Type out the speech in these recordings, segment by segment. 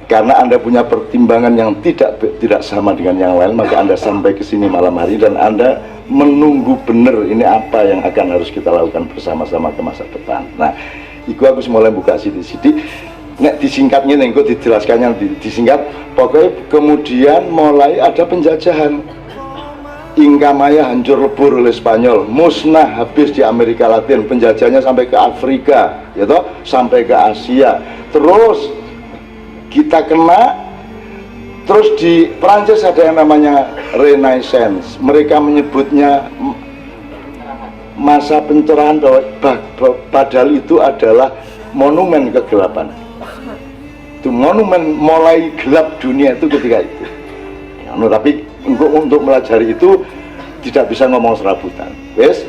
Karena Anda punya pertimbangan yang tidak sama dengan yang lain, maka Anda sampai ke sini malam hari dan Anda menunggu benar ini apa yang akan harus kita lakukan bersama-sama ke masa depan. Nah, itu aku mulai buka sidik-sidik. Nek disingkatnya nengko dijelaskannya disingkat. Pokoknya kemudian mulai ada penjajahan. Inka Maya hancur lebur oleh Spanyol, musnah habis di Amerika Latin, penjajahnya sampai ke Afrika, ya toh, sampai ke Asia. Terus kita kena, terus di Prancis ada yang namanya Renaissance, mereka menyebutnya masa pencerahan, padahal itu adalah monumen kegelapan. Itu monumen mulai gelap dunia itu ketika itu. Nah, tapi untuk melajari itu tidak bisa ngomong serabutan. Wes,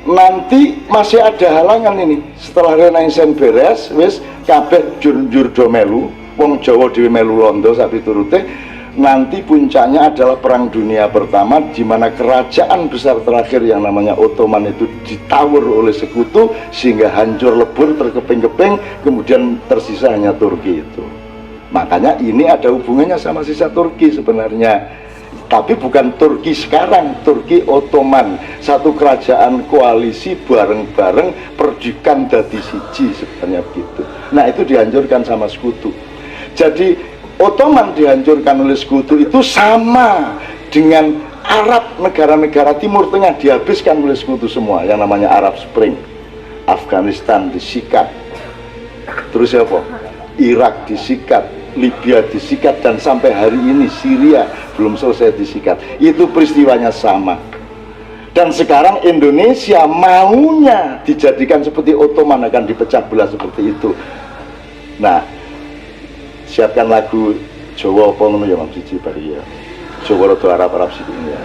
nanti masih ada halangan ini. Setelah Renaissance beres, wes kabeh jur do melu. Wong Jawa dhewe melu londo sapi turute. Nanti puncaknya adalah Perang Dunia Pertama, di mana kerajaan besar terakhir yang namanya Ottoman itu ditawur oleh sekutu sehingga hancur lebur, terkeping-keping, kemudian tersisa hanya Turki itu. Makanya ini ada hubungannya sama sisa Turki sebenarnya. Tapi bukan Turki sekarang, Turki Ottoman, satu kerajaan koalisi bareng-bareng perdikan dadi siji sebenarnya begitu. Nah, itu dihancurkan sama sekutu. Jadi Ottoman dihancurkan oleh sekutu itu sama dengan Arab, negara-negara Timur Tengah dihabiskan oleh sekutu semua, yang namanya Arab Spring. Afghanistan disikat, terus apa? Irak disikat, Libya disikat, dan sampai hari ini Syria belum selesai disikat. Itu peristiwanya sama. Dan sekarang Indonesia maunya dijadikan seperti Ottoman, akan dipecah belah seperti itu. Nah, siapkan lagu Jawa apa ngono ya Mas Cici bari ya. Jawa rada Arab sithik ya.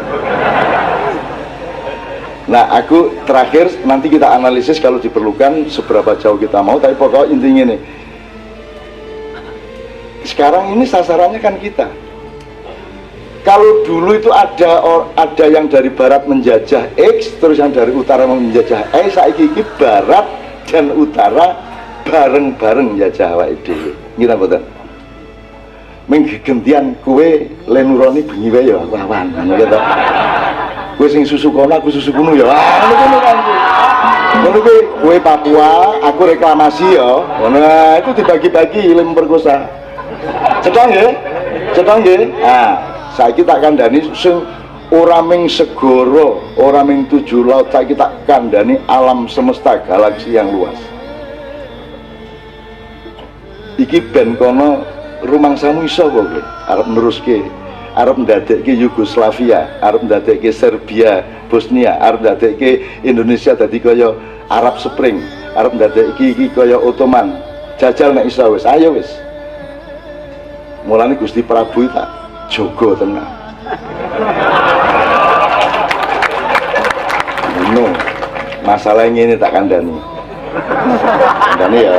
Nah, aku terakhir nanti kita analisis kalau diperlukan seberapa jauh kita mau, tapi pokoknya intinya nih. Sekarang ini sasarannya kan kita. Kalau dulu itu ada yang dari barat menjajah X, terus yang dari utara menjajah Y, saiki iki barat dan utara bareng-bareng njajah awake dhewe. Ngira mboten? Menggentian kue lenuroni bengi wae ya lawan ngono gitu. Kowe sing susu kono aku susu kuno ya. Ngono kan. Ngono kowe Papua, aku reklamasi ya. Ngono itu dibagi-bagi ilmu perkosa. Cedhang nggih? Cedhang nggih? Nah, saiki tak kandhani sing ora ming segara, ora ming 7 laut, saiki tak kandhani alam semesta galaksi yang luas. Iki ben kono rumangsamu iso kok kowe arep neruske, arep ndadekke Yugoslavia, arep ndadekke Serbia, Bosnia, arep ndadekke Indonesia dadi kaya Arab Spring, arep ndadekke iki kaya Ottoman. Jajal nek iso wis, ayo wis. Mulane Gusti Prabu tak jaga tenan. No, masalah ini tak kandhani. Kandhani ya.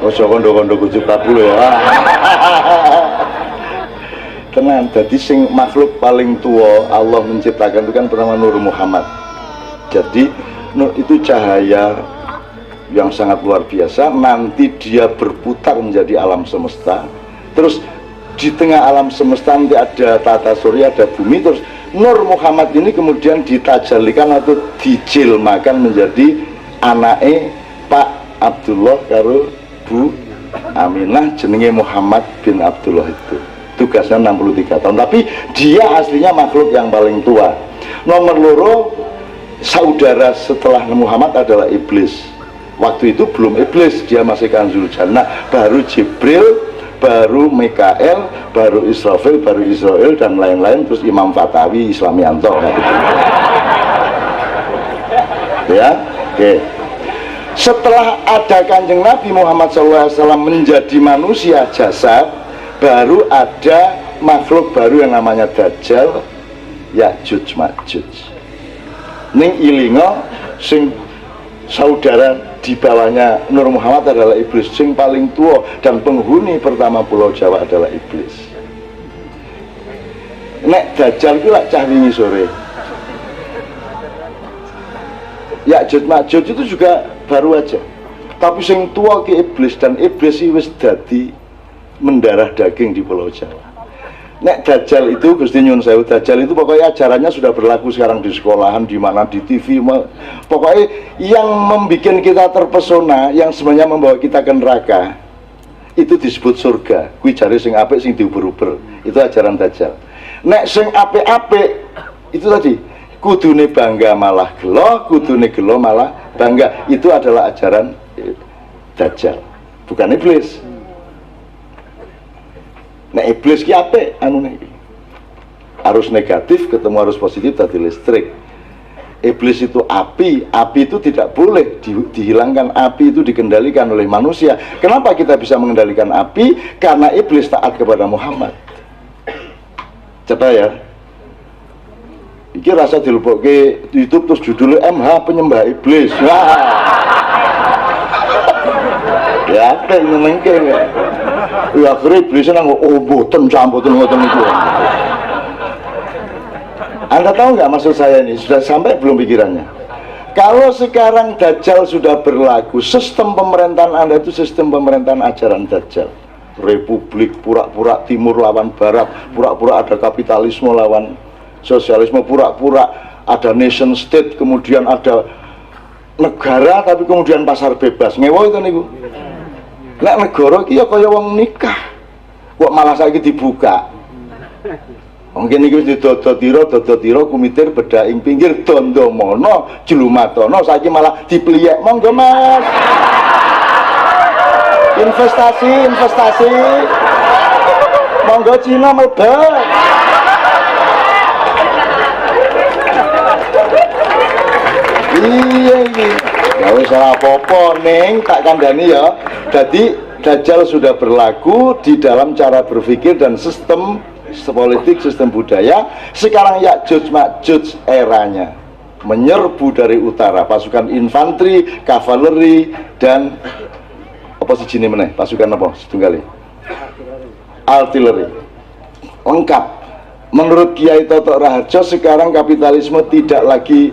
Ojo kondo-kondo Gusti Prabu lho ya. Tenan, jadi sing makhluk paling tua Allah menciptakan itu kan bernama Nur Muhammad. Jadi itu cahaya yang sangat luar biasa. Nanti dia berputar menjadi alam semesta. Terus di tengah alam semesta nanti ada tata surya, ada bumi. Terus Nur Muhammad ini kemudian ditajalikan atau dijilmakan menjadi anake Pak Abdullah karo Bu Aminah, jenenge Muhammad bin Abdullah itu. Tugasnya 63 tahun, tapi dia aslinya makhluk yang paling tua. Nomor loro, saudara setelah Muhammad adalah iblis. Waktu itu belum iblis, dia masih Kanzul Jannah, baru Jibril, baru Mikael, baru Israfil, baru Israel, dan lain-lain. Terus Imam Fatawi, Islamianto gitu. Ya, oke. Setelah ada Kanjeng Nabi Muhammad SAW menjadi manusia jasad, baru ada makhluk baru yang namanya Dajjal, Ya'juj Ma'juj. Ning ilingo sing saudara di bawahnya Nur Muhammad adalah iblis, sing paling tua dan penghuni pertama Pulau Jawa adalah iblis. Nek Dajjal itu lah cah wingi sore. Ya'juj Ma'juj itu juga baru aja. Tapi sing tua ki iblis, dan iblis iki wis dadi mendarah daging di Pulau Jawa. Nek Dajjal itu, Gusti nyun sewu, Dajjal itu pokoknya ajarannya sudah berlaku sekarang di sekolahan, di mana, di TV, pokoknya yang membuat kita terpesona, yang sebenarnya membawa kita ke neraka, itu disebut surga. Kuwi jare sing apik sing diuber-uber, itu ajaran Dajjal. Nek sing apik-apik, itu tadi, kudune bangga malah gelo, kudune gelo malah bangga, itu adalah ajaran Dajjal, bukan iblis. Nah iblis ki apik anune iki. Arus negatif ketemu arus positif tadi listrik. Iblis itu api, api itu tidak boleh dihilangkan, api itu dikendalikan oleh manusia. Kenapa kita bisa mengendalikan api? Karena iblis taat kepada Muhammad. Coba ya. Iki rasa dilebokke YouTube terus judulnya MH penyembah iblis. Wah. Ya, apa yang nengke ya? Ya akhirnya iblisnya nang boten camboten ngoten niku. Anda tahu nggak maksud saya ini? Sudah sampai belum pikirannya? Kalau sekarang Dajjal sudah berlaku, sistem pemerintahan Anda itu sistem pemerintahan ajaran Dajjal. Republik, pura-pura timur lawan barat, pura-pura ada kapitalisme lawan sosialisme, pura-pura ada nation state, kemudian ada negara tapi kemudian pasar bebas. Ngewo itu niku. Nek negara iki ya kaya wong nikah. Kok malah saiki dibuka. Mungkin iki wis dodo-tira kumitir beda ing pinggir dondomono jlumatono, saiki malah dipliyek. Monggo Mas. Investasi. Monggo Cina mlebet. Iya iki. Ya wis ora apa-apa ning tak kandhani ya. Jadi Dajjal sudah berlaku di dalam cara berpikir dan sistem politik, sistem budaya. Sekarang Ya'juj Ma'juj eranya menyerbu dari utara, pasukan infanteri, kavaleri, dan apa sih jenis meneh? Pasukan apa? Setunggali artileri lengkap. Menurut Kiai Toto Raharjo sekarang kapitalisme tidak lagi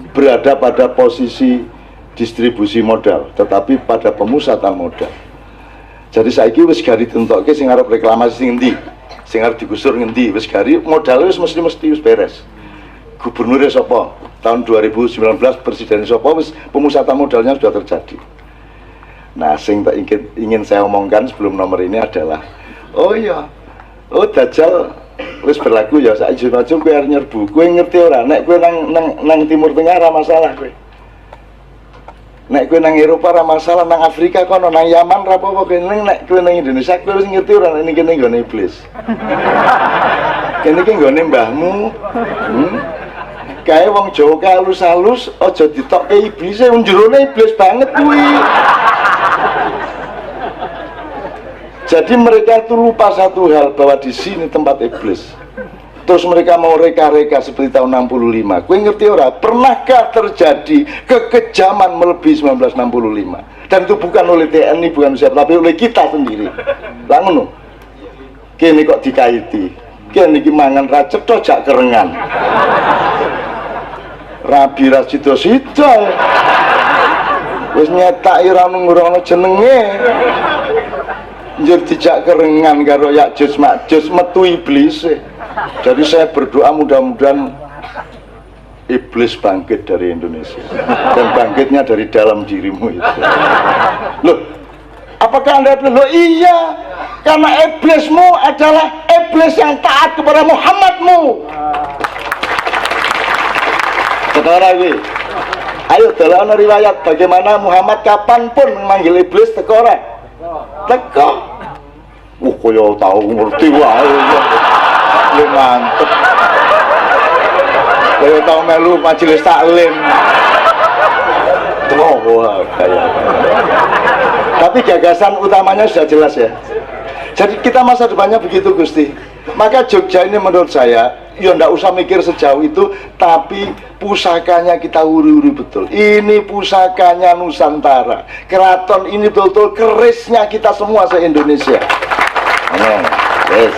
berada pada posisi distribusi modal, tetapi pada pemusatan modal. Jadi saiki wis gari tentokke sing arep reklamasi sing endi, sing arep digusur ngendi, wis gari modal wis mesti wis beres. Gubernurnya sapa? Tahun 2019 presiden sapa, wis pemusatan modalnya sudah terjadi. Nah, sing tak ingin saya omongkan sebelum nomor ini adalah, oh iya, oh Dajjal wis berlaku ya, saiki aja kowe arep nyerbu. Kowe ngerti ora nek kowe nang Timur Tengah ora masalah kowe. Nek kowe nang Eropa ora masalah, nang Afrika kono, nang Yaman ora apa-apa, nek kowe nang Indonesia kowe wis ngerti ora nek kene nggone iblis. Kene iki nggone mbahmu. Kae wong Jawa kae halus-halus aja ditokke iblise, wong jerone iblis banget kuwi. Jadi mereka itu lupa satu hal, bahwa di sini tempat iblis. Terus mereka mau reka-reka seperti tahun 65. Kowe ngerti ora? Pernahkah terjadi kekejaman melebihi 1965? Dan itu bukan oleh TNI, bukan siapa, tapi oleh kita sendiri. Lah ngono. Kene kok dikaiti. Kene iki mangan ra cetha jak kerengan. Rabi ra sida-sida. Wis nyetaki ra ngono jenenge. Njur dijak kerengan karo Ya'juj Ma'juj metu iblis. Jadi saya berdoa mudah-mudahan iblis bangkit dari Indonesia, dan bangkitnya dari dalam dirimu itu. Loh, apakah Anda bilang, loh iya, karena iblismu adalah iblis yang taat kepada Muhammadmu. Sekarang ini, ayo dalam riwayat bagaimana Muhammad kapanpun memanggil iblis teko ora? Teko. Kaya tahu ngerti wae. Lu mantep. Kaya tau melu majelis taklim. Wah, kayak. Tapi gagasan utamanya sudah jelas ya. Jadi kita masa depannya begitu Gusti. Maka Jogja ini menurut saya, ya ndak usah mikir sejauh itu, tapi pusakanya kita uri-uri betul. Ini pusakanya Nusantara. Keraton ini betul-betul kerisnya kita semua se-Indonesia. Yes.